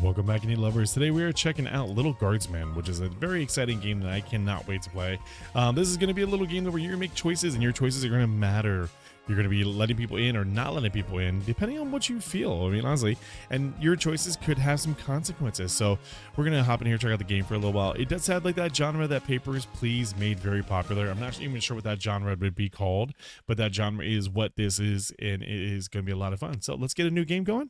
Welcome back, indie lovers. Today we are checking out Lil Guardsman, which is a very exciting game that I cannot wait to play. This is going to be a little game where you're going to make choices, and your choices are going to matter. You're going to be letting people in or not letting people in, depending on what you feel. I mean, honestly, and your choices could have some consequences. So we're going to hop in here, check out the game for a little while. It does have like that genre that Papers, Please made very popular. I'm not even sure what that genre would be called, but that genre is what this is, and it is going to be a lot of fun. So let's get a new game going.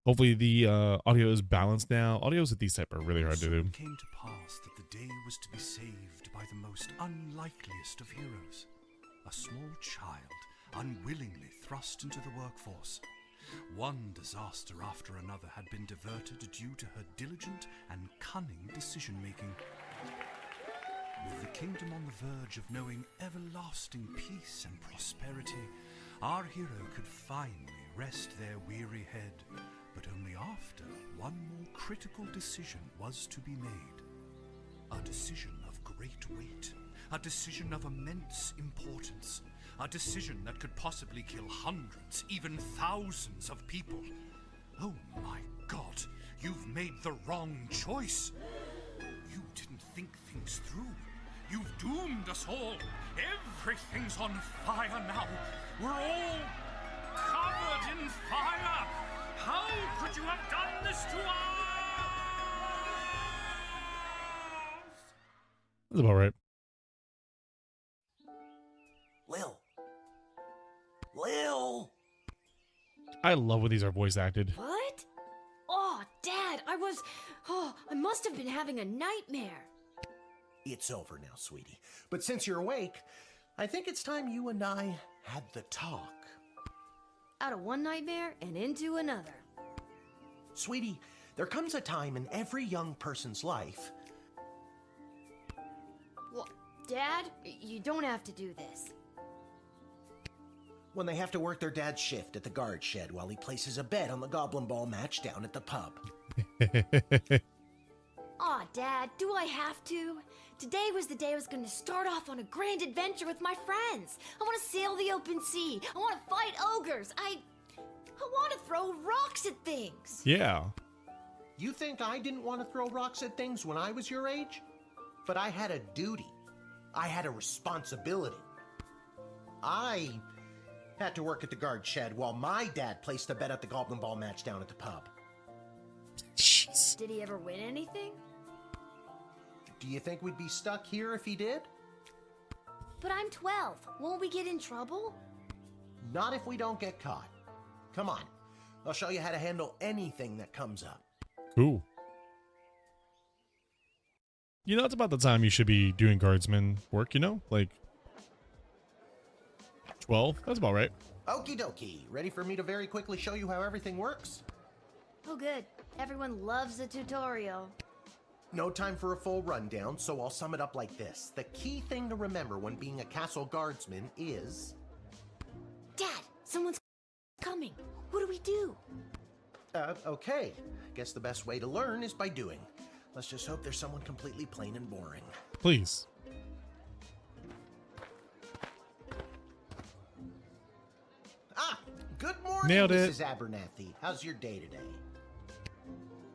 Hopefully the audio is balanced now. Audios with these type are really hard to do. It came to pass that the day was to be saved by the most unlikeliest of heroes, a small child unwillingly thrust into the workforce. One disaster after another had been diverted due to her diligent and cunning decision-making. With the kingdom on the verge of knowing everlasting peace and prosperity, our hero could finally rest their weary head. But only after one more critical decision was to be made. A decision of great weight. A decision of immense importance. A decision that could possibly kill hundreds, even thousands of people. Oh my God, you've made the wrong choice. You didn't think things through. You've doomed us all. Everything's on fire now. We're all covered in fire. How could you have done this to us? That's about right. Lil! I love when these are voice acted. What? Oh, Dad, I must have been having a nightmare. It's over now, sweetie. But since you're awake, I think it's time you and I had the talk. Out of one nightmare and into another. Sweetie, there comes a time in every young person's life. Well, Dad, you don't have to do this. When they have to work their dad's shift at the guard shed while he places a bet on the goblin ball match down at the pub. Aw, Dad, do I have to? Today was the day I was going to start off on a grand adventure with my friends. I want to sail the open sea. I want to fight ogres. I want to throw rocks at things. Yeah. You think I didn't want to throw rocks at things when I was your age? But I had a duty. I had a responsibility. I had to work at the guard shed while my dad placed a bet at the goblin ball match down at the pub. Jeez. Did he ever win anything? Do you think we'd be stuck here if he did? But I'm 12. Won't we get in trouble? Not if we don't get caught. Come on, I'll show you how to handle anything that comes up. Cool. You know, it's about the time you should be doing guardsman work, you know? Like 12? That's about right. Okie dokie. Ready for me to very quickly show you how everything works? Oh, good. Everyone loves a tutorial. No time for a full rundown, so I'll sum it up like this. The key thing to remember when being a castle guardsman is... Dad, someone's coming. What do we do? Okay. Guess the best way to learn is by doing. Let's just hope there's someone completely plain and boring. Please. Ah! Good morning, Nailed it. Mrs. Abernathy. How's your day today?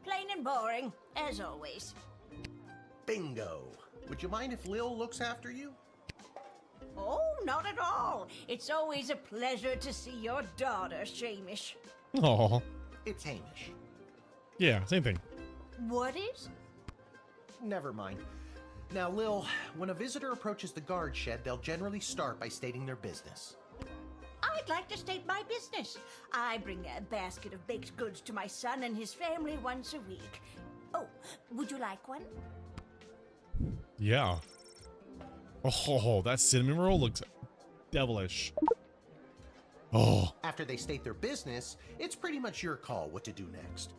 Plain and boring, as always. Bingo. Would you mind if Lil looks after you? Oh, not at all. It's always a pleasure to see your daughter, Shamish. Aw. It's Hamish. Yeah, same thing. What is? Never mind. Now, Lil, when a visitor approaches the guard shed, they'll generally start by stating their business. I'd like to state my business. I bring a basket of baked goods to my son and his family once a week. Oh, would you like one? Yeah. Oh, that cinnamon roll looks devilish. Oh. After they state their business, it's pretty much your call what to do next.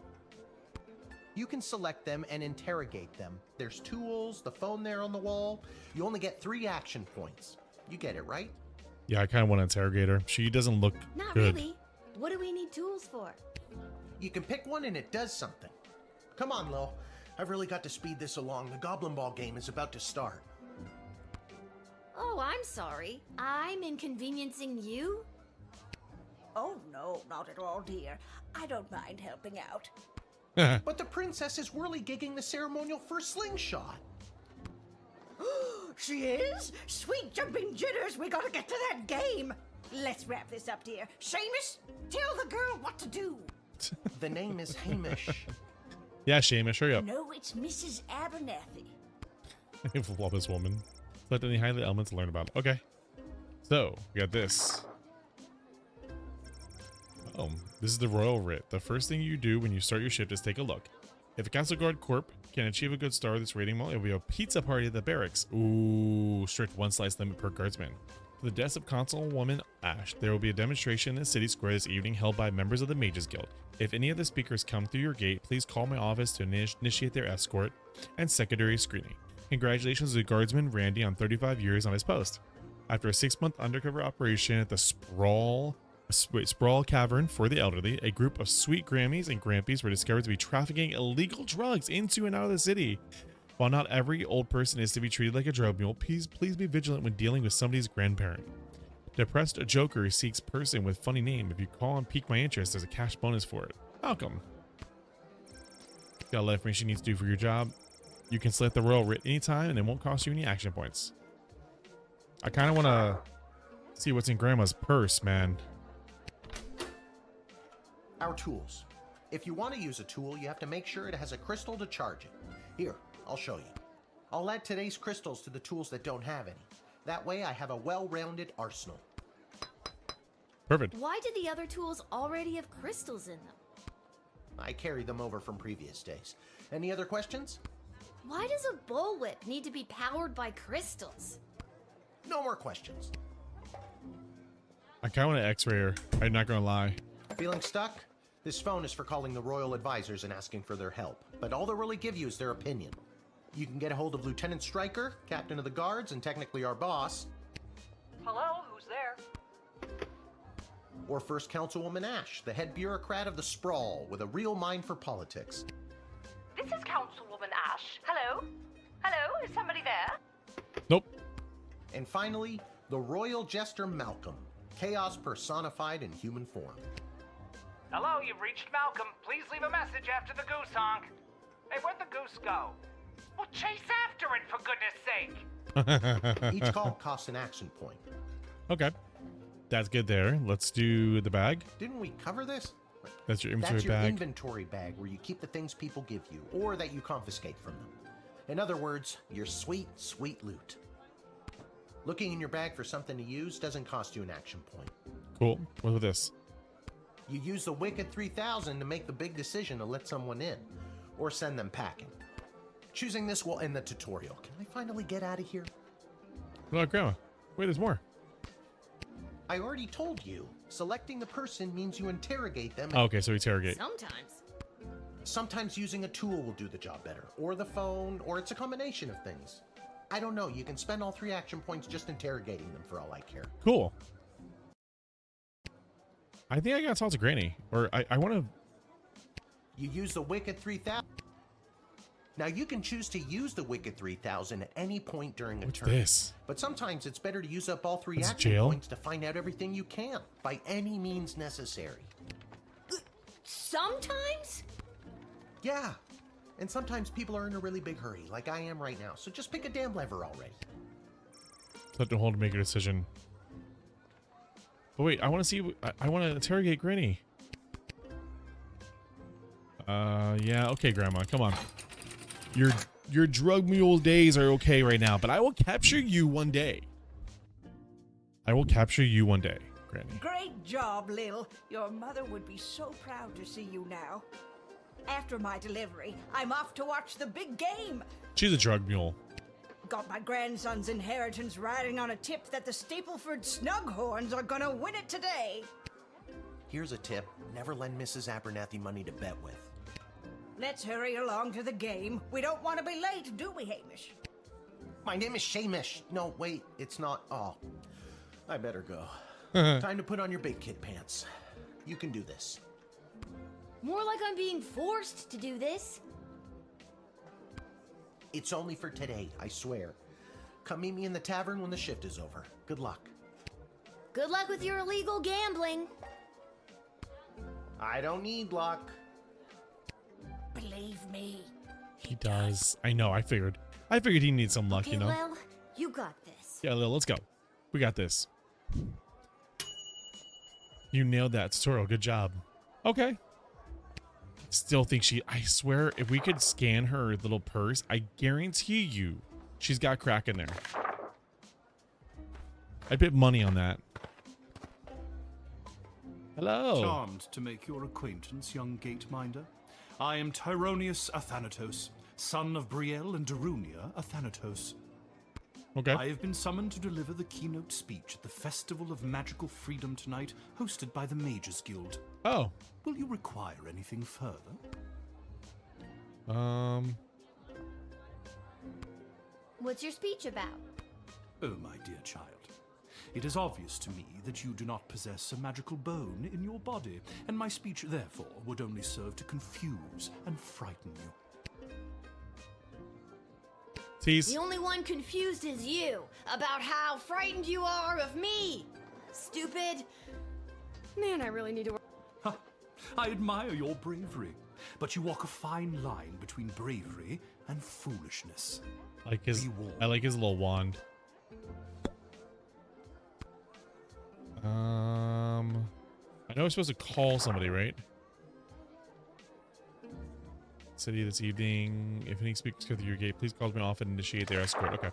You can select them and interrogate them. There's tools, the phone there on the wall. You only get 3 action points. You get it, right? Yeah, I kind of want to interrogate her. She doesn't look Not good. really. What do we need tools for? You can pick one and it does something. Come on, Lil. I've really got to speed this along. The Goblin Ball game is about to start. Oh, I'm sorry. I'm inconveniencing you? Oh, no, not at all, dear. I don't mind helping out. But the princess is whirligigging the ceremonial for a slingshot. She is? Sweet jumping jitters, we gotta get to that game. Let's wrap this up, dear. Seamus, tell the girl what to do. The name is Hamish. Yeah, Seamus, hurry up. No, it's Mrs. Abernathy. I love this woman. Select any highlight elements to learn about. Okay. So, we got this. Oh, this is the Royal Writ. The first thing you do when you start your shift is take a look. If a Castle Guard Corp can achieve a good star with this rating model, it will be a pizza party at the barracks. Ooh, strict one slice limit per guardsman. For the deaths of Constable-Woman Ash, there will be a demonstration in the city square this evening held by members of the Mages Guild. If any of the speakers come through your gate, please call my office to initiate their escort and secondary screening. Congratulations to Guardsman Randy on 35 years on his post. After a 6-month undercover operation at the Sprawl Cavern for the elderly, a group of sweet Grammies and Grampies were discovered to be trafficking illegal drugs into and out of the city. While not every old person is to be treated like a drug mule, please be vigilant when dealing with somebody's grandparent. Depressed Joker seeks person with funny name. If you call and pique my interest, there's a cash bonus for it. Welcome. Got a lot of information you need to do for your job. You can select the Royal Writ anytime and it won't cost you any action points. I kind of want to see what's in Grandma's purse, man. Our tools. If you want to use a tool, you have to make sure it has a crystal to charge it. Here, I'll show you. I'll add today's crystals to the tools that don't have any. That way I have a well-rounded arsenal. Perfect. Why did the other tools already have crystals in them? I carried them over from previous days. Any other questions? Why does a bullwhip need to be powered by crystals? No more questions. I kind of want to x-ray her. I'm not going to lie. Feeling stuck? This phone is for calling the royal advisors and asking for their help, but all they'll really give you is their opinion. You can get a hold of Lieutenant Stryker, Captain of the Guards, and technically our boss. Hello, who's there? Or First Councilwoman Ash, the head bureaucrat of the Sprawl, with a real mind for politics. This is Councilwoman Ash. Hello? Hello, is somebody there? Nope. And finally, the Royal Jester Malcolm, chaos personified in human form. Hello, you've reached Malcolm. Please leave a message after the goose honk. Hey, where'd the goose go? Well, chase after it, for goodness sake. Each call costs an action point. Okay. That's good there. Let's do the bag. Didn't we cover this? That's your inventory That's your bag. inventory bag where you keep the things people give you, or that you confiscate from them. In other words, your sweet, sweet loot. Looking in your bag for something to use doesn't cost you an action point. Cool. What with this? You use the Wicked 3000 to make the big decision to let someone in, or send them packing. Choosing this will end the tutorial. Can I finally get out of here? Oh, Grandma. Wait, there's more. I already told you. Selecting the person means you interrogate them. Oh, okay, so interrogate. Sometimes. Sometimes using a tool will do the job better, or the phone, or it's a combination of things. I don't know. You can spend all 3 action points just interrogating them for all I care. Cool. I think I gotta talk to Granny. Or I want to... You use the Wicked 3000. Now you can choose to use the Wicked 3000 at any point during a What's turn. this? But sometimes it's better to use up all 3 That's action jail? points to find out everything you can, by any means necessary. Sometimes? Yeah. And sometimes people are in a really big hurry, like I am right now. So just pick a damn lever already. Let them hold to make a decision. But wait, I want to see... I want to interrogate Granny. Yeah, okay, Grandma, come on. Your drug mule days are okay right now, but I will capture you one day. I will capture you one day, Granny. Great job, Lil. Your mother would be so proud to see you now. After my delivery, I'm off to watch the big game. She's a drug mule. Got my grandson's inheritance riding on a tip that the Stapleford Snughorns are gonna win it today. Here's a tip. Never lend Mrs. Abernathy money to bet with. Let's hurry along to the game. We don't want to be late, do we, Hamish? My name is Shamish. No, wait, it's not. Oh, I better go. Time to put on your big kid pants. You can do this. More like I'm being forced to do this. It's only for today, I swear. Come meet me in the tavern when the shift is over. Good luck. Good luck with your illegal gambling. I don't need luck. believe me. He does. I know. I figured he needs some luck, Okay, you know. Lil, you got this. Yeah, Lil, let's go. We got this. You nailed that tutorial. Good job. Okay. Still think I swear, if we could scan her little purse, I guarantee you she's got crack in there. I bet money on that. Hello. Charmed to make your acquaintance, young gateminder. I am Tyronius Athanatos, son of Brielle and Darunia Athanatos. Okay. I have been summoned to deliver the keynote speech at the Festival of Magical Freedom tonight, hosted by the Mages Guild. Oh. Will you require anything further? What's your speech about? Oh, my dear child. It is obvious to me that you do not possess a magical bone in your body, and my speech, therefore, would only serve to confuse and frighten you. Tease. The only one confused is you about how frightened you are of me. Stupid. Man, I really need to work. Ha! I admire your bravery, but you walk a fine line between bravery and foolishness. I like his little wand. I know I'm supposed to call somebody, right? City this evening. If any speakers go through your gate, please call me off and initiate their escort. Okay.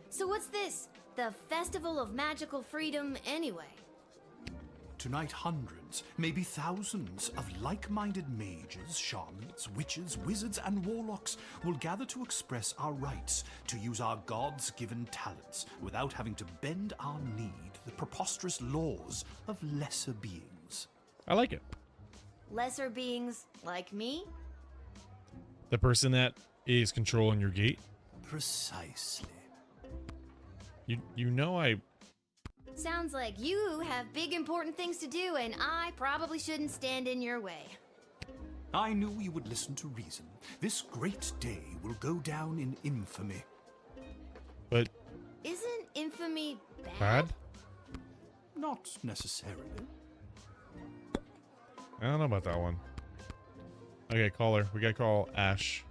So what's this? The Festival of Magical Freedom anyway? Tonight, hundreds, maybe thousands of like-minded mages, shamans, witches, wizards, and warlocks will gather to express our rights to use our gods-given talents without having to bend our knee to the preposterous laws of lesser beings. I like it. Lesser beings like me? The person that is controlling your gate. Precisely. You know I... Sounds like you have big important things to do and I probably shouldn't stand in your way. I knew you would listen to reason. This great day will go down in infamy. But... Isn't infamy Bad? Not necessarily. I don't know about that one. Okay, call her. We gotta call Ash.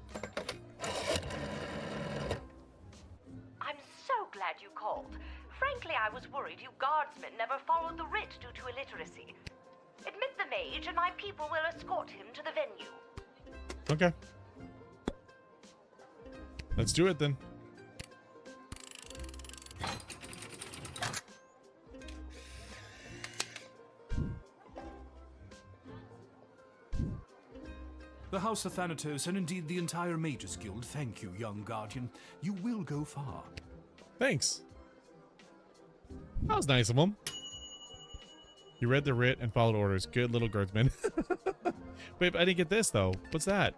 I'm so glad you called. Frankly, I was worried you guardsmen never followed the writ due to illiteracy. Admit the mage and my people will escort him to the venue. Okay. Let's do it then. The House of Thanatos, and indeed the entire Mages Guild, thank you, young guardian. You will go far. Thanks. That was nice of him. You read the writ and followed orders. Good little guardsman. Wait, I didn't get this though. What's that?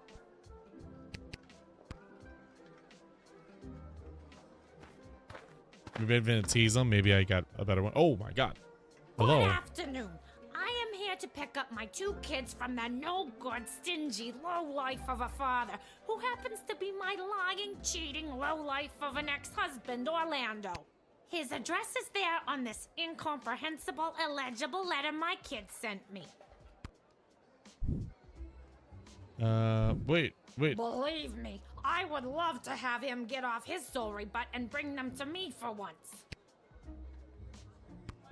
Maybe I'm gonna tease him. Maybe I got a better one. Oh my god. Hello. Good afternoon. I am here to pick up my 2 kids from the no-good, stingy lowlife of a father who happens to be my lying, cheating lowlife of an ex-husband, Orlando. His address is there on this incomprehensible, illegible letter my kids sent me. Wait. Believe me, I would love to have him get off his sorry butt and bring them to me for once.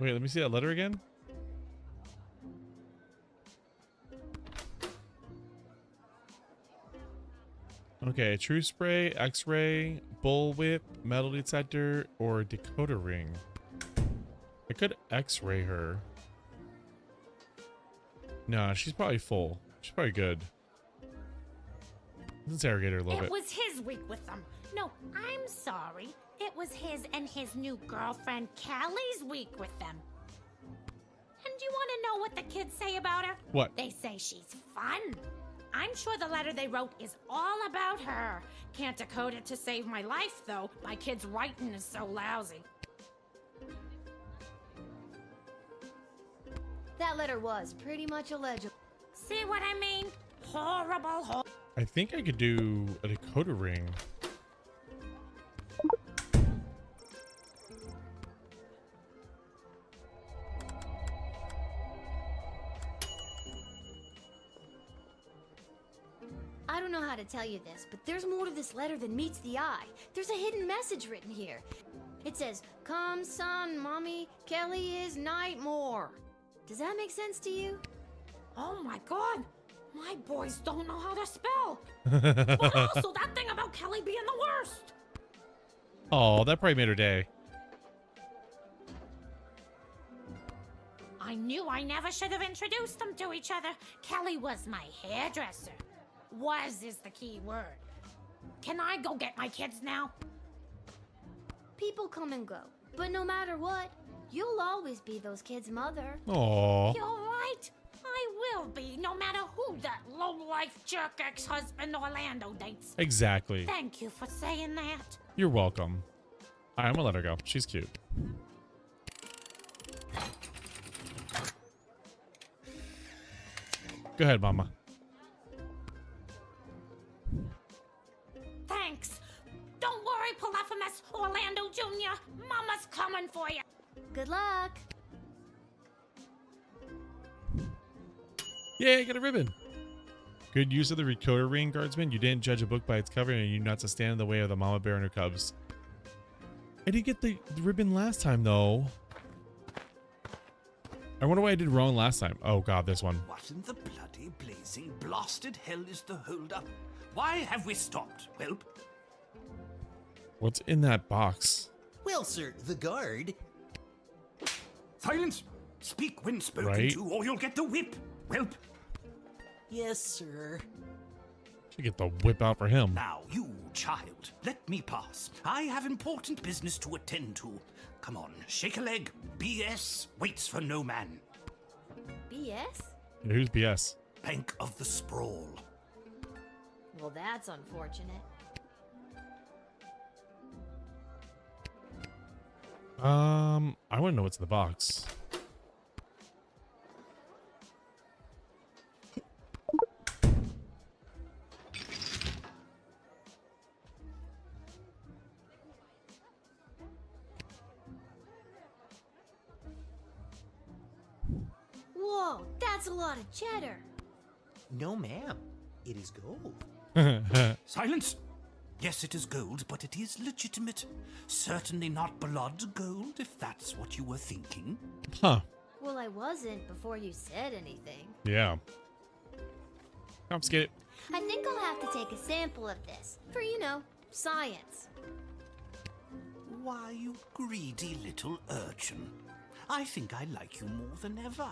Wait, let me see that letter again. Okay, true spray, x-ray, bullwhip, metal detector, or decoder ring. I could x-ray her. Nah, she's probably full. She's probably good. Let's interrogate her a little It bit. was his week with them. No, I'm sorry. It was his and his new girlfriend Callie's week with them. And you want to know what the kids say about her? What? They say she's fun. I'm sure the letter they wrote is all about her. Can't decode it to save my life, though. My kid's writing is so lousy. That letter was pretty much illegible. See what I mean? Horrible. I think I could do a decoder ring. I don't know how to tell you this, but there's more to this letter than meets the eye. There's a hidden message written here. It says, "Come, son, mommy, Kelly is Nightmare." Does that make sense to you? Oh my god! My boys don't know how to spell! But also that thing about Kelly being the worst! Oh, that probably made her day. I knew I never should have introduced them to each other. Kelly was my hairdresser. Was is the key word. Can I go get my kids now? People come and go, but no matter what, you'll always be those kids' mother. Oh. You're right. I will be, no matter who that low-life jerk ex-husband Orlando dates. Exactly. Thank you for saying that. You're welcome. All right, I'm gonna let her go. She's cute. Go ahead, Mama. Thanks. Don't worry, Polyphemus Orlando Jr. Mama's coming for you. Good luck. Yay, I got a ribbon. Good use of the recorder ring, Guardsman. You didn't judge a book by its cover, and you not to stand in the way of the mama bear and her cubs. I didn't get the ribbon last time, though. I wonder what I did wrong last time. Oh, God, this one. What in the bloody blazing blasted hell is the hold-up? Why have we stopped, Whelp? What's in that box? Well, sir, the guard. Silence! Speak when spoken Right. to, or you'll get the whip, Whelp. Yes, sir. Should get the whip out for him. Now, you child, let me pass. I have important business to attend to. Come on, shake a leg. BS waits for no man. BS? Yeah, who's BS? Bank of the Sprawl. Well, that's unfortunate. I want to know what's in the box. Whoa, that's a lot of cheddar. No, ma'am. It is gold. Silence! Yes, it is gold, but it is legitimate. Certainly not blood gold, if that's what you were thinking. Huh. Well, I wasn't before you said anything. Yeah. Confiscate it. I think I'll have to take a sample of this for, science. Why, you greedy little urchin. I think I like you more than ever.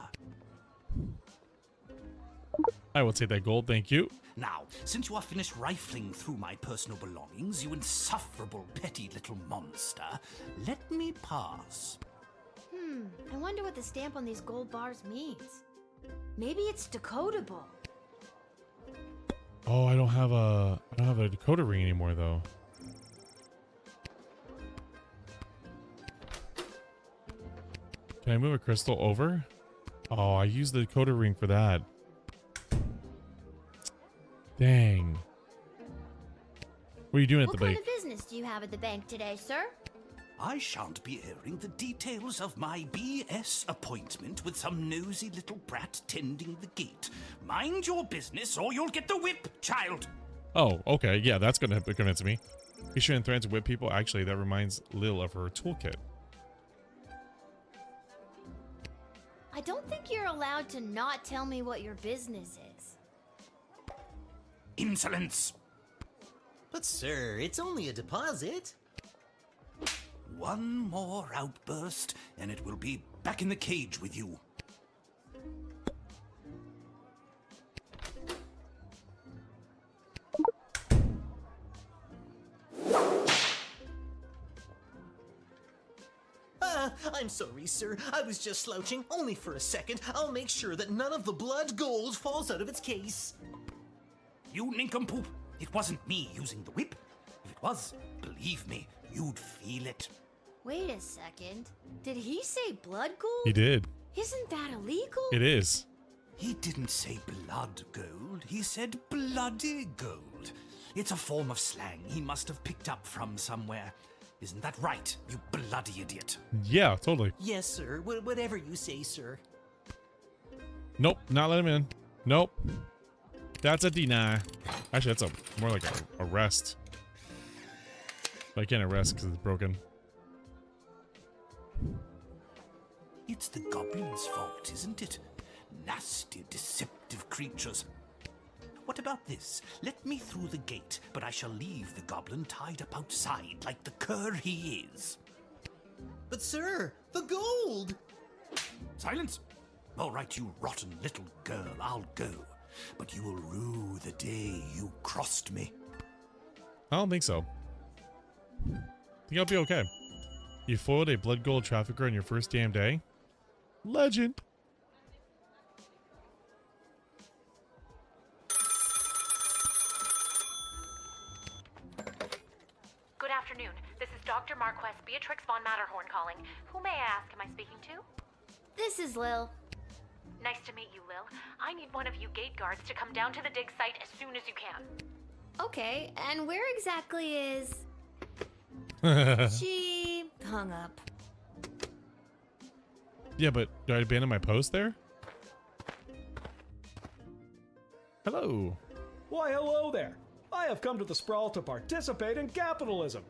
I will take that gold, thank you. Now, since you are finished rifling through my personal belongings, you insufferable petty little monster, let me pass. I wonder what the stamp on these gold bars means. Maybe it's decodable. Oh, I don't have a decoder ring anymore though. Can I move a crystal over? Oh, I used the decoder ring for that. Dang. What are you doing at What the kind bank? of business do you have at the bank today, sir? I shan't be airing the details of my BS appointment with some nosy little brat tending the gate. Mind your business or you'll get the whip, child. Oh, okay. Yeah, that's gonna convince me. Be sure and threaten to whip people. Actually, that reminds Lil of her toolkit. I don't think you're allowed to not tell me what your business is. Insolence! But, sir, it's only a deposit. One more outburst, and it will be back in the cage with you. I'm sorry, sir. I was just slouching, only for a second. I'll make sure that none of the blood gold falls out of its case. You nincompoop! It wasn't me using the whip. If it was, believe me, you'd feel it. Wait a second. Did he say blood gold? He did. Isn't that illegal? It is. He didn't say blood gold, he said bloody gold. It's a form of slang he must have picked up from somewhere. Isn't that right, you bloody idiot? Yeah, totally. Yes, sir. Whatever you say, sir. Nope, not let him in. Nope. That's a deny. Actually, that's more like a arrest. But I can't arrest because it's broken. It's the goblin's fault, isn't it? Nasty, deceptive creatures. What about this? Let me through the gate, but I shall leave the goblin tied up outside like the cur he is. But sir, the gold! Silence! All right, you rotten little girl, I'll go. But you will rue the day you crossed me. I don't think so. I think I'll be okay. You foiled a blood gold trafficker on your first damn day? Legend. Good afternoon. This is Dr. Marquess Beatrix von Matterhorn calling. Who may I ask am I speaking to? This is Lil. Nice to meet you, Lil. I need one of you gate guards to come down to the dig site as soon as you can. Okay, and where exactly is... She hung up. Yeah, but do I abandon my post there? Hello. Why, hello there. I have come to the Sprawl to participate in capitalism.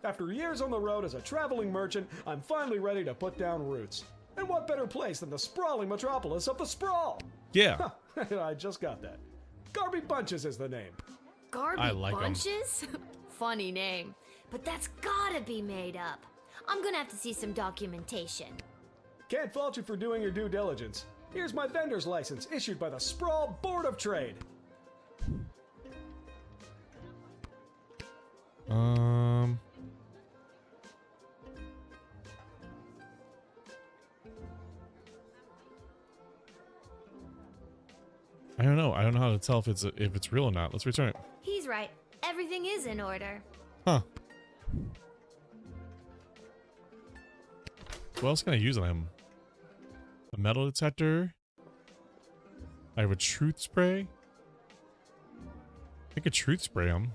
After years on the road as a traveling merchant, I'm finally ready to put down roots. And what better place than the sprawling metropolis of the Sprawl? Yeah. I just got that. Garby Bunches is the name. Garby I like 'em. Bunches? Funny name. But that's gotta be made up. I'm gonna have to see some documentation. Can't fault you for doing your due diligence. Here's my vendor's license issued by the Sprawl Board of Trade. I don't know. I don't know how to tell if it's real or not. Let's return it. He's right. Everything is in order. Huh. What else can I use on him? A metal detector. I have a truth spray. I could truth spray him.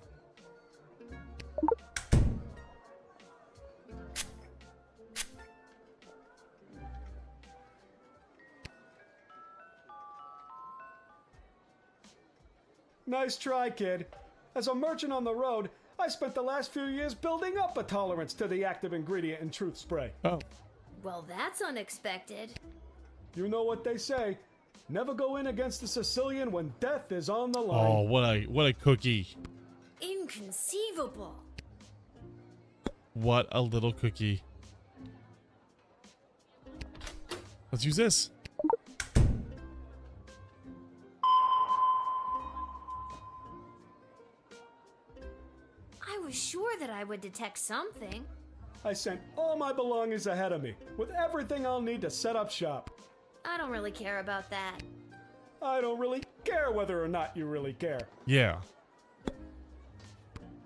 Nice try, kid. As a merchant on the road, I spent the last few years building up a tolerance to the active ingredient in truth spray. Oh. Well, that's unexpected. You know what they say. Never go in against a Sicilian when death is on the line. Oh, what a cookie. Inconceivable. What a little cookie. Let's use this. I was sure that I would detect something. I sent all my belongings ahead of me, with everything I'll need to set up shop. I don't really care about that. I don't really care whether or not you really care. Yeah.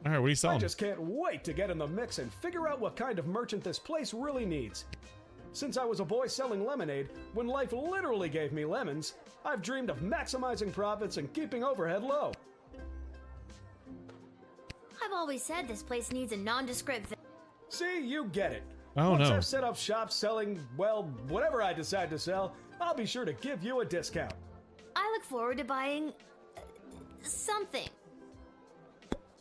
Alright, what are you I selling? just can't wait to get in the mix and figure out what kind of merchant this place really needs. Since I was a boy selling lemonade, when life literally gave me lemons, I've dreamed of maximizing profits and keeping overhead low. I've always said this place needs a nondescript... See, you get it. Oh, Once no. I've set up shop selling, well, whatever I decide to sell, I'll be sure to give you a discount. I look forward to buying... something.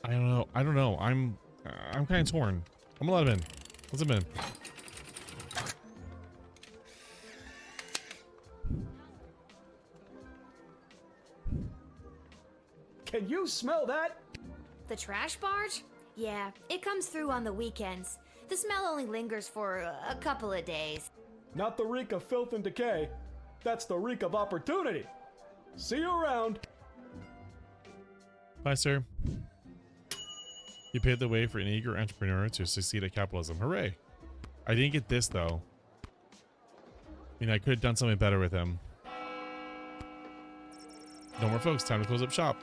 I don't know. I don't know. I'm kind of torn. I'm gonna let him in. Let's let him in. Can you smell that? The trash barge? Yeah, it comes through on the weekends. The smell only lingers for a couple of days. Not the reek of filth and decay. That's the reek of opportunity. See you around. Bye, sir. You paved the way for an eager entrepreneur to succeed at capitalism. Hooray. I didn't get this, though. I mean, I could have done something better with him. No more folks. Time to close up shop.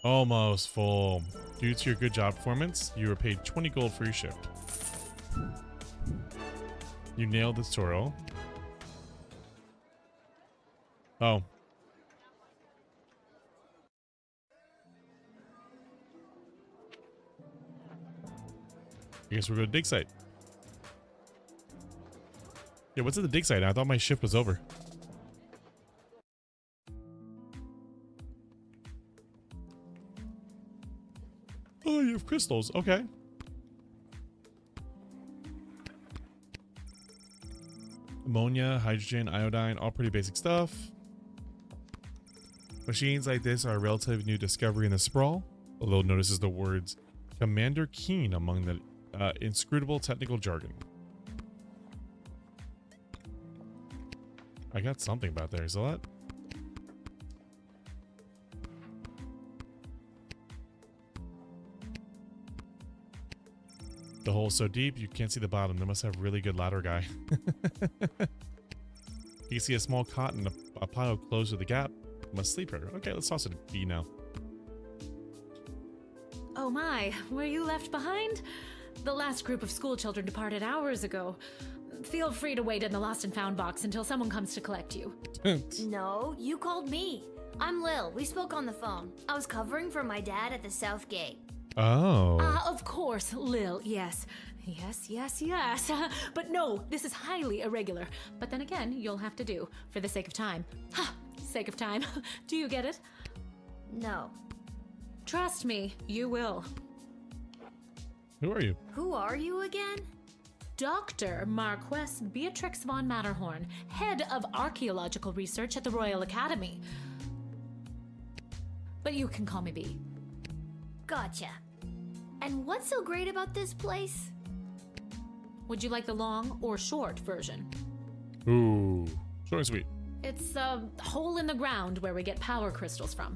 Almost full. Due to your good job performance, you were paid 20 gold for your shift. You nailed the tutorial. Oh. I guess we'll go to dig site. Yeah, what's at the dig site? I thought my shift was over. Oh, you have crystals. Okay. Ammonia, hydrogen, iodine, all pretty basic stuff. Machines like this are a relatively new discovery in the sprawl, although notices the words Commander Keen among the inscrutable technical jargon. I got something about there. Is that? The hole's so deep you can't see the bottom. They must have really good ladder guy. You can see a small cot and a pile of clothes with a gap. Must sleep here. Okay, let's toss it a B now. Oh my, were you left behind? The last group of school children departed hours ago. Feel free to wait in the lost and found box until someone comes to collect you. No, you called me. I'm Lil. We spoke on the phone. I was covering for my dad at the South Gate. Oh. Of course, Lil, yes. Yes. But no, this is highly irregular. But then again, you'll have to do, for the sake of time. Ha! Sake of time. Do you get it? No. Trust me, you will. Who are you? Who are you again? Dr. Marquess Beatrix von Matterhorn, head of archaeological research at the Royal Academy. But you can call me B. Gotcha. And what's so great about this place? Would you like the long or short version? Ooh, short and sweet. It's a hole in the ground where we get power crystals from.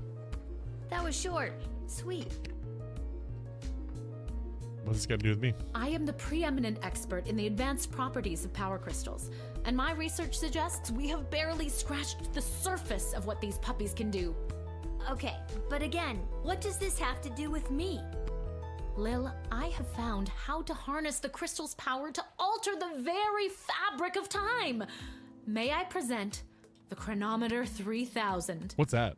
That was short. Sweet. What's this got to do with me? I am the preeminent expert in the advanced properties of power crystals, and my research suggests we have barely scratched the surface of what these puppies can do. Okay, but again, what does this have to do with me? Lil, I have found how to harness the crystal's power to alter the very fabric of time. May I present the Chronometer 3000? What's that?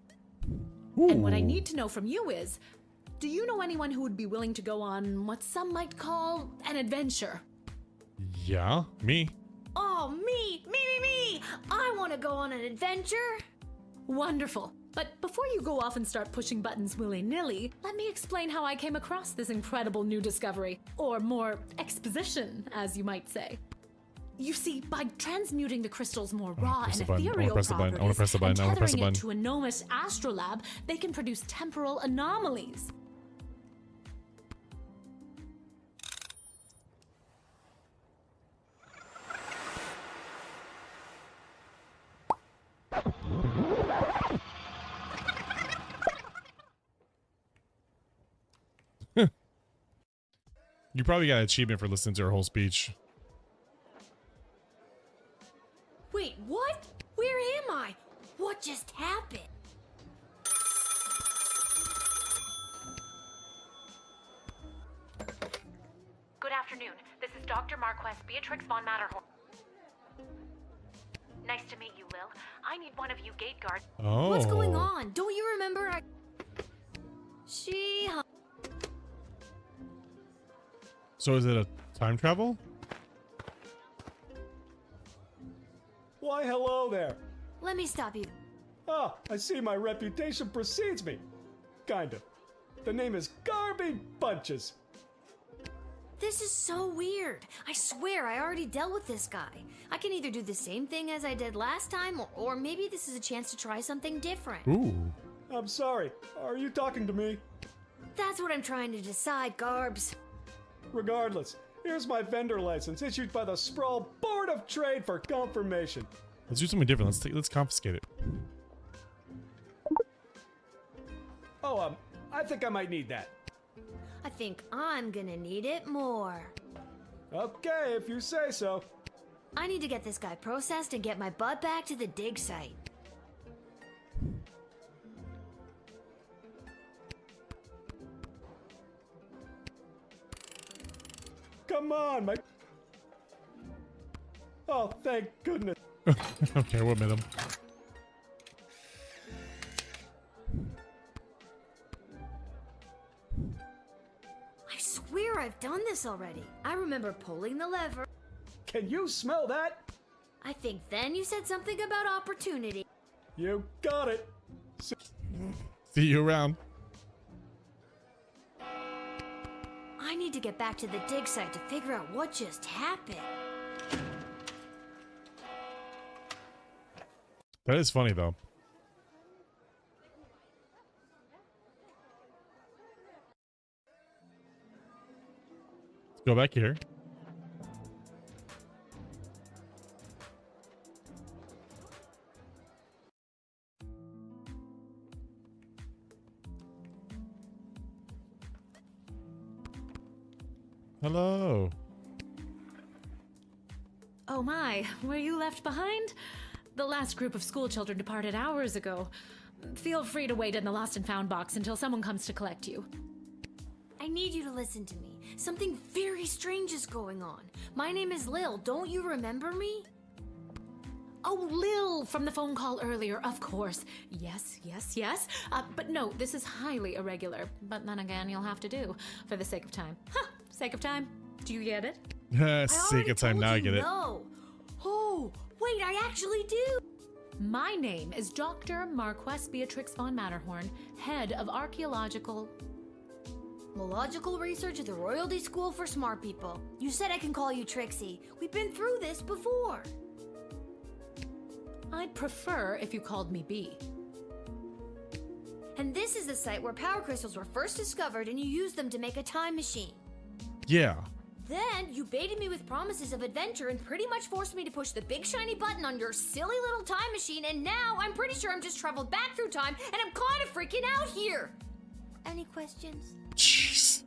And what I need to know from you is, do you know anyone who would be willing to go on what some might call an adventure? Yeah, me. Oh, me! I want to go on an adventure! Wonderful. But before you go off and start pushing buttons willy-nilly, let me explain how I came across this incredible new discovery, or more exposition, as you might say. You see, by transmuting the crystal's more raw and ethereal properties and tethering it to a gnomish astrolabe, they can produce temporal anomalies. You probably got an achievement for listening to her whole speech. Wait, what? Where am I? What just happened? Good afternoon. This is Dr. Marquess Beatrix von Matterhorn. Nice to meet you, Lil. I need one of you gate guards. Oh. What's going on? Don't you remember So is it a time travel? Why, hello there. Let me stop you. Ah, I see my reputation precedes me. Kind of. The name is Garby Bunches. This is so weird. I swear I already dealt with this guy. I can either do the same thing as I did last time, or maybe this is a chance to try something different. Ooh. I'm sorry. Are you talking to me? That's what I'm trying to decide, Garbs. Regardless, here's my vendor license issued by the Sprawl Board of Trade for confirmation. Let's do something different. Let's confiscate it. Oh, I think I might need that. I think I'm gonna need it more. Okay, if you say so. I need to get this guy processed and get my butt back to the dig site. Come on, my... Oh, thank goodness. Okay, we'll admit him. I swear I've done this already. I remember pulling the lever. Can you smell that? I think then you said something about opportunity. You got it. See you around. I need to get back to the dig site to figure out what just happened. That is funny though. Let's go back here. Hello. Oh my, were you left behind? The last group of school children departed hours ago. Feel free to wait in the lost and found box until someone comes to collect you. I need you to listen to me. Something very strange is going on. My name is Lil. Don't you remember me? Oh, Lil from the phone call earlier, of course. Yes. But no, this is highly irregular. But then again, you'll have to do for the sake of time. Huh, sake of time. Do you get it? Sake of time, now I get it. No. Oh, wait, I actually do. My name is Dr. Marquess Beatrix von Matterhorn, head of archaeological... Logical research at the Royalty School for Smart People. You said I can call you Trixie. We've been through this before. I'd prefer if you called me B. And this is the site where power crystals were first discovered and you used them to make a time machine. Yeah. Then you baited me with promises of adventure and pretty much forced me to push the big shiny button on your silly little time machine, and now I'm pretty sure I'm just traveled back through time and I'm kind of freaking out here. Any questions? Jeez.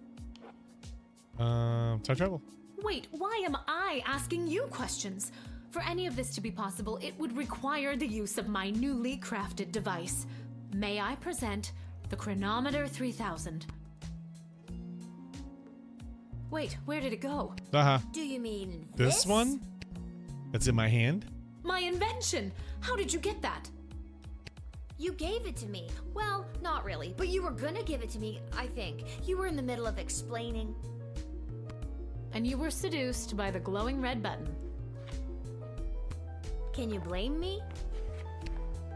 Time travel. Wait, why am I asking you questions? For any of this to be possible, it would require the use of my newly crafted device. May I present the Chronometer 3000? Wait, where did it go? Do you mean This one? That's in my hand? My invention! How did you get that? You gave it to me. Well, not really, but you were gonna give it to me, I think. You were in the middle of explaining. And you were seduced by the glowing red button. Can you blame me?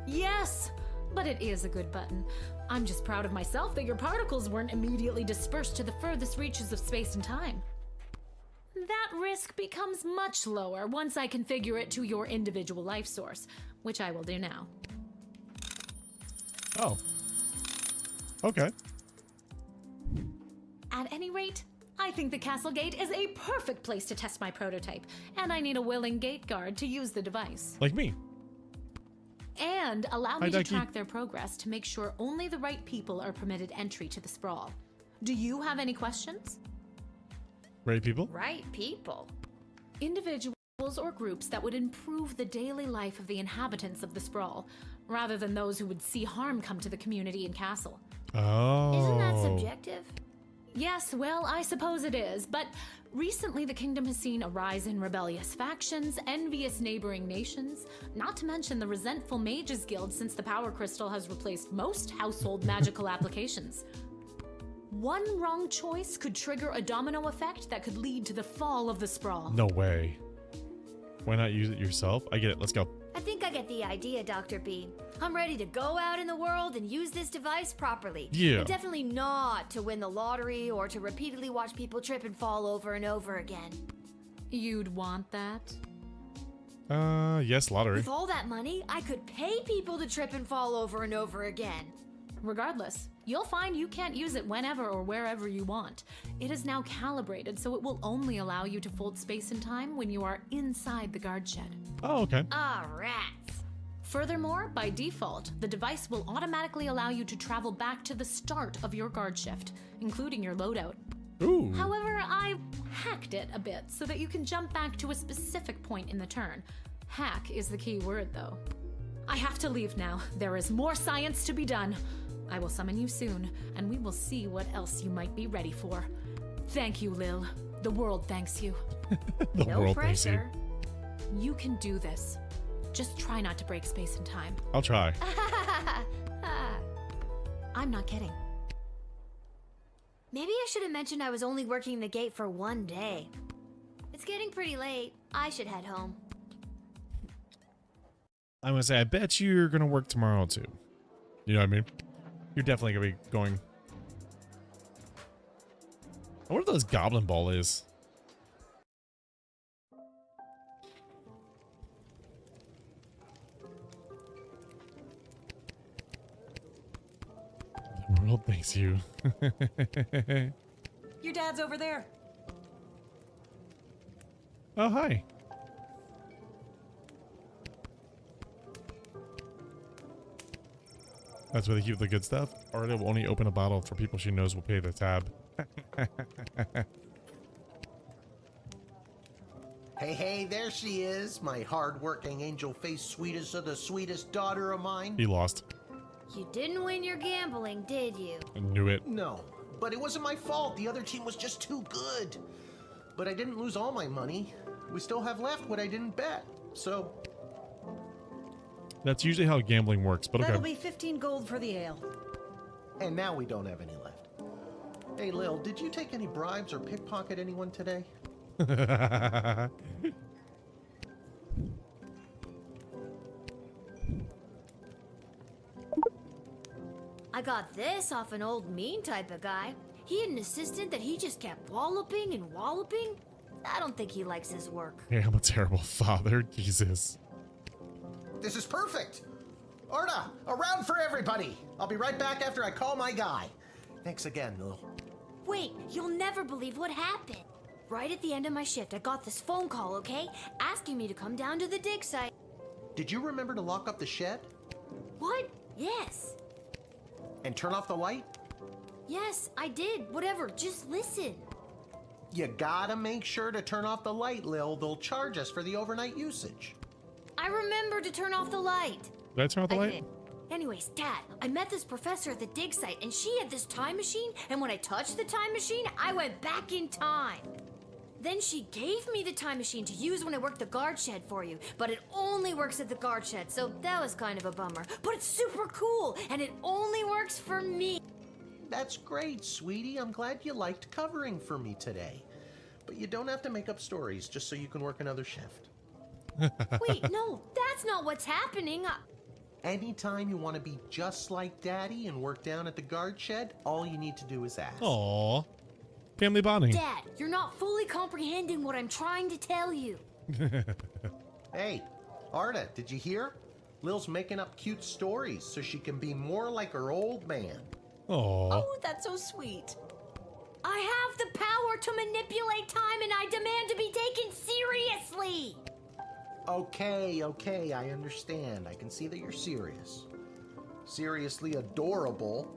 Yes, but it is a good button. I'm just proud of myself that your particles weren't immediately dispersed to the furthest reaches of space and time. That risk becomes much lower once I configure it to your individual life source, which I will do now. Oh. Okay. At any rate, I think the castle gate is a perfect place to test my prototype, and I need a willing gate guard to use the device. Like me. And allow me Hi, to Ducky. track their progress to make sure only the right people are permitted entry to the sprawl. Do you have any questions? Right, people? Right, people. Individuals or groups that would improve the daily life of the inhabitants of the sprawl, rather than those who would see harm come to the community and castle. Oh. Isn't that subjective? Yes, well, I suppose it is, but recently the kingdom has seen a rise in rebellious factions, envious neighboring nations, not to mention the resentful mages guild since the power crystal has replaced most household magical applications. One wrong choice could trigger a domino effect that could lead to the fall of the sprawl. No way. Why not use it yourself? I get it. Let's go. I think I get the idea, Dr. B. I'm ready to go out in the world and use this device properly. Yeah. And definitely not to win the lottery or to repeatedly watch people trip and fall over and over again. You'd want that? Yes, lottery. With all that money, I could pay people to trip and fall over and over again. Regardless, you'll find you can't use it whenever or wherever you want. It is now calibrated, so it will only allow you to fold space and time when you are inside the guard shed. Oh, okay. Ah, rats. Furthermore, by default, the device will automatically allow you to travel back to the start of your guard shift, including your loadout. Ooh. However, I hacked it a bit so that you can jump back to a specific point in the turn. Hack is the key word, though. I have to leave now. There is more science to be done. I will summon you soon, and we will see what else you might be ready for. Thank you, Lil. The world thanks you. The No world thanks you. pressure. You can do this. Just try not to break space and time. I'll try. I'm not kidding. Maybe I should have mentioned I was only working the gate for one day. It's getting pretty late. I should head home. I'm gonna say, I bet you're gonna work tomorrow too. You know what I mean? You're definitely gonna be going. I wonder what this goblin ball is. The world thanks you. Your dad's over there. Oh, hi. That's where they keep the good stuff. Arda will only open a bottle for people she knows will pay the tab. Hey, there she is, my hard-working, angel-faced, sweetest of the sweetest daughter of mine. He lost. You didn't win your gambling, did you? I knew it. No, but it wasn't my fault. The other team was just too good. But I didn't lose all my money. We still have left what I didn't bet, so... That's usually how gambling works, but That'll okay. be 15 gold for the ale. And now we don't have any left. Hey, Lil, did you take any bribes or pickpocket anyone today? I got this off an old mean type of guy. He had an assistant that he just kept walloping and walloping. I don't think he likes his work. Hey, I'm a terrible father. Jesus. This is perfect! Arda, a round for everybody! I'll be right back after I call my guy. Thanks again, Lil. Wait, you'll never believe what happened. Right at the end of my shift, I got this phone call, okay? Asking me to come down to the dig site. Did you remember to lock up the shed? What? Yes. And turn off the light? Yes, I did. Whatever, just listen. You gotta make sure to turn off the light, Lil. They'll charge us for the overnight usage. I remember to turn off the light. Did I turn off the I light? did. Anyways, Dad, I met this professor at the dig site, and she had this time machine, and when I touched the time machine, I went back in time. Then she gave me the time machine to use when I worked the guard shed for you, but it only works at the guard shed, so that was kind of a bummer. But it's super cool, and it only works for me. That's great, sweetie. I'm glad you liked covering for me today. But you don't have to make up stories just so you can work another shift. Wait, no, that's not what's happening. Anytime you want to be just like Daddy and work down at the guard shed, all you need to do is ask. Aww. Family bonding. Dad, you're not fully comprehending what I'm trying to tell you. Hey, Arda, did you hear? Lil's making up cute stories so she can be more like her old man. Aww. Oh, that's so sweet. I have the power to manipulate time, and I demand to be taken seriously. Okay, I understand. I can see that you're serious. Seriously adorable.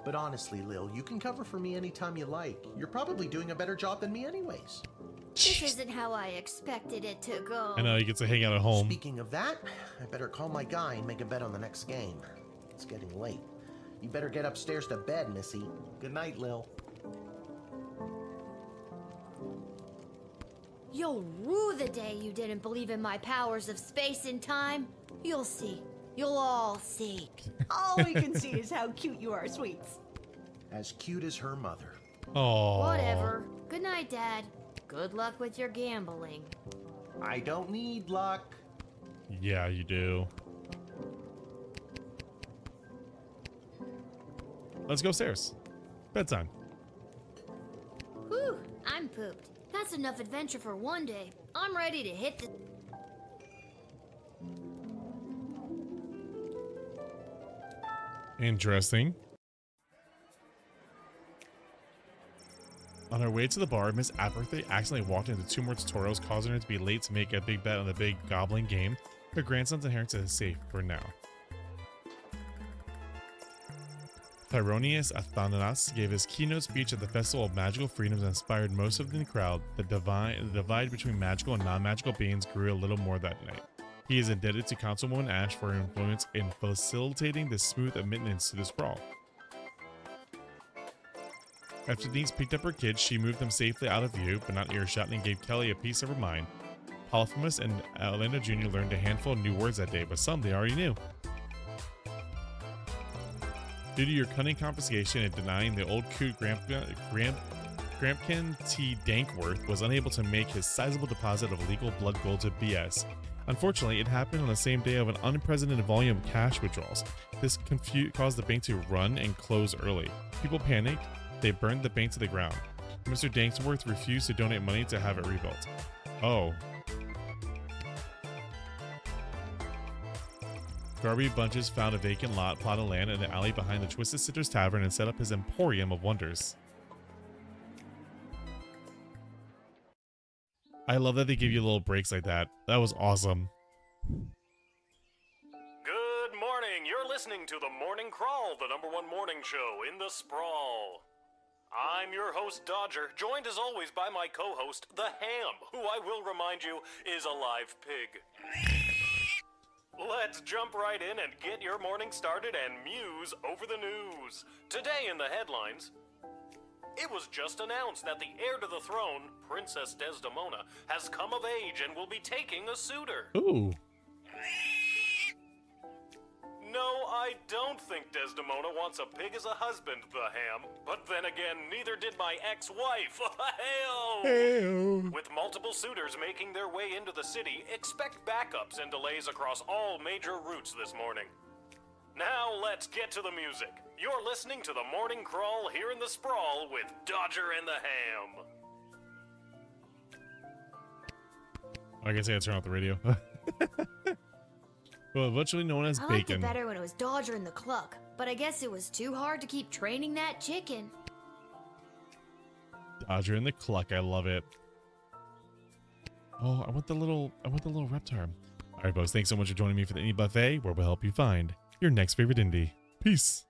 But honestly, Lil, you can cover for me anytime you like. You're probably doing a better job than me anyways. This isn't how I expected it to go. I know, he gets to hang out at home. Speaking of that, I better call my guy and make a bet on the next game. It's getting late. You better get upstairs to bed, Missy. Good night, Lil. You'll rue the day you didn't believe in my powers of space and time. You'll see. You'll all see. All we can see is how cute you are, sweets. As cute as her mother. Aww. Whatever. Good night, Dad. Good luck with your gambling. I don't need luck. Yeah, you do. Let's go upstairs. Bedtime. Whew, I'm pooped. That's enough adventure for one day. I'm ready to hit the... Interesting. On her way to the bar, Miss Apathy accidentally walked into 2 more tutorials, causing her to be late to make a big bet on the big goblin game. Her grandson's inheritance is safe for now. Tyronius Athananas gave his keynote speech at the Festival of Magical Freedoms and inspired most of the crowd. The divide between magical and non-magical beings grew a little more that night. He is indebted to Councilwoman Ash for her influence in facilitating the smooth admittance to the sprawl. After Denise picked up her kids, she moved them safely out of view, but not earshot, and gave Kelly a piece of her mind. Polyphemus and Orlando Jr. learned a handful of new words that day, but some they already knew. Due to your cunning confiscation and denying the old coot Grampkin T. Dankworth was unable to make his sizable deposit of illegal blood gold to BS. Unfortunately, it happened on the same day of an unprecedented volume of cash withdrawals. This caused the bank to run and close early. People panicked. They burned the bank to the ground. Mr. Danksworth refused to donate money to have it rebuilt. Oh. Garby Bunches found a vacant plot of land in the alley behind the Twisted Sisters Tavern and set up his Emporium of Wonders. I love that they give you little breaks like that. That was awesome. Good morning. You're listening to The Morning Crawl, the #1 morning show in the sprawl. I'm your host, Dodger, joined as always by my co-host, The Ham, who I will remind you is a live pig. Let's jump right in and get your morning started and muse over the news. Today in the headlines, it was just announced that the heir to the throne, Princess Desdemona, has come of age and will be taking a suitor. Ooh. No, I don't think Desdemona wants a pig as a husband, The Ham. But then again, neither did my ex-wife. Hey-o! With multiple suitors making their way into the city, expect backups and delays across all major routes this morning. Now let's get to the music. You're listening to The Morning Crawl here in the Sprawl with Dodger and the Ham. I guess I gotta turn off the radio. Well, eventually known as I liked it Bacon. better when it was Dodger and the Cluck, but I guess it was too hard to keep training that chicken. Dodger and the Cluck, I love it. Oh, I want the little reptar. All right, folks, thanks so much for joining me for the Indie Buffet, where we'll help you find your next favorite indie. Peace.